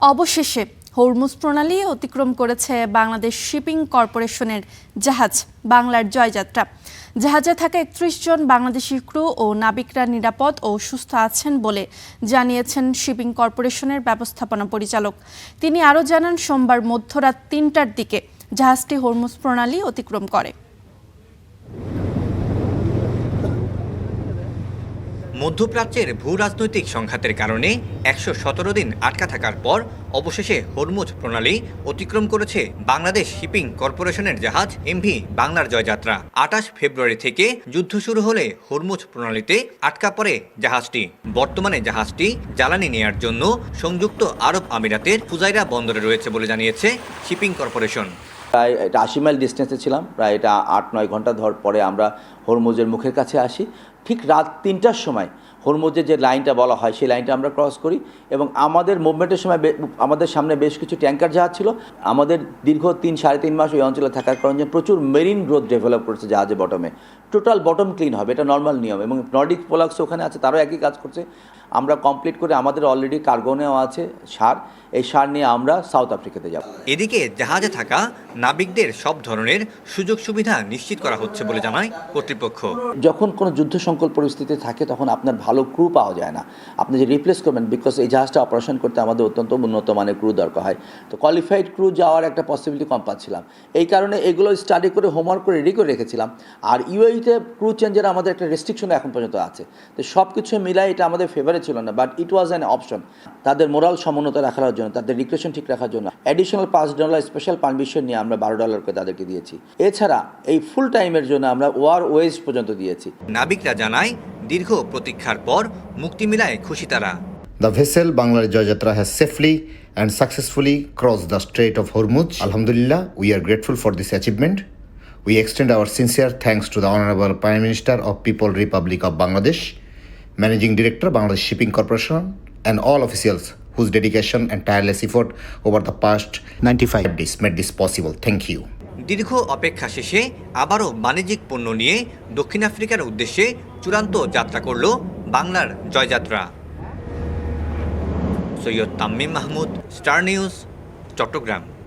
অবশেষে হরমুজ প্রণালী অতিক্রম করেছে বাংলাদেশ শিপিং কর্পোরেশনের জাহাজ বাংলার জয়যাত্রা। জাহাজে থাকা ৩১ জন বাংলাদেশি ক্রু ও নাবিকরা নিরাপদ ও সুস্থ আছেন বলে জানিয়েছেন শিপিং কর্পোরেশনের ব্যবস্থাপনা পরিচালক। তিনি আরও জানান, সোমবার মধ্যরাত ৩টার দিকে জাহাজটি হরমুজ প্রণালী অতিক্রম করে। মধ্যপ্রাচ্যের ভূ রাজনৈতিক সংঘাতের কারণে ১১৭ দিন আটকা থাকার পর অবশেষে হরমুজ প্রণালী অতিক্রম করেছে বাংলাদেশ শিপিং কর্পোরেশনের জাহাজ এমভি বাংলার জয়যাত্রা। ২৮ ফেব্রুয়ারি থেকে যুদ্ধ শুরু হলে হরমুজ প্রণালীতে আটকা পড়ে জাহাজটি। বর্তমানে জাহাজটি জ্বালানি নেয়ার জন্য সংযুক্ত আরব আমিরাতের ফুজাইরা বন্দরে রয়েছে বলে জানিয়েছে শিপিং কর্পোরেশন। প্রায় এটা ৮০ মাইল ডিস্টেন্সে ছিলাম, প্রায় এটা ৮-৯ ঘন্টা পরে আমরা হরমুজের মুখের কাছে আসি। ঠিক রাত ৩টার সময় হরমুজের যে লাইনটা বলা হয় সেই লাইনটা আমরা ক্রস করি এবং আমাদের মুভমেন্টের সময় আমাদের সামনে বেশ কিছু ট্যাঙ্কার জাহাজ ছিল। আমাদের দীর্ঘ ৩-৩.৫ মাস ওই অঞ্চলে থাকার কারণে প্রচুর মেরিন গ্রোথ ডেভেলপ করেছে জাহাজের বটমে। টোটাল বটম ক্লিন হবে, এটা নর্মাল নিয়ম, এবং নর্ডিক প্রোডাক্টস ওখানে আছে, তারাও একই কাজ করছে। আমরা কমপ্লিট করে আমাদের অলরেডি কার্গো নেওয়া আছে সার, এই সার নিয়ে আমরা সাউথ আফ্রিকাতে যাব। এদিকে জাহাজে থাকা নাবিকদের সব ধরনের সুযোগ সুবিধা নিশ্চিত করা হচ্ছে বলে জানায় কর্তৃপক্ষ। যখন কোনো যুদ্ধ সংকট পরিস্থিতি থাকে তখন আপনার ভালো ক্রু পাওয়া যায় না, আপনি যে রিপ্লেস করবেন, বিকজ এই জাহাজটা অপারেশন করতে আমাদের অত্যন্ত উন্নত মানের ক্রু দরকার হয়। তো কোয়ালিফাইড ক্রু যাওয়ার একটা পসিবিলিটি কম পাচ্ছিলাম, এই কারণে এগুলো স্টাডি করে হোমওয়ার্ক করে রেডি করে রেখেছিলাম। আর ইউএইতে ক্রু চেঞ্জের আমাদের একটা রেস্ট্রিকশন এখন পর্যন্ত আছে, তো সব কিছু মিলাই এটা আমাদের ফেভারে ছিল না, but it was an option. তাদের মোরাল সমুন্নত রাখার জন্য, তাদের রিক্রেশন ঠিক রাখার জন্য অ্যাডিশনাল $5 স্পেশাল পারমিশন নিয়ে আমরা $12 করে তাদেরকে দিয়েছি। এছাড়া এই ফুল টাইমের জন্য আমরা ওয়ার ওয়েজ পর্যন্ত দিয়েছি। নাবিকরা জানায়, দীর্ঘ প্রতীক্ষার পর মুক্তি মিলায় খুশি তারা। The vessel Bangladesh Jayatra has safely and successfully crossed the Strait of Hormuz. Alhamdulillah, we are grateful for this achievement. We extend our sincere thanks to the Honorable Prime Minister of People Republic of Bangladesh, Managing Director, Bangladesh Shipping Corporation, and all officials whose dedication and tireless effort over the past 95 days made this possible. Thank you. দীর্ঘ অপেক্ষা শেষে আবারও বাণিজ্যিক পণ্য নিয়ে দক্ষিণ আফ্রিকার উদ্দেশ্যে চূড়ান্ত যাত্রা করল বাংলার জয়যাত্রা। Syed Tammim Mahmud, Star News, Chittagong.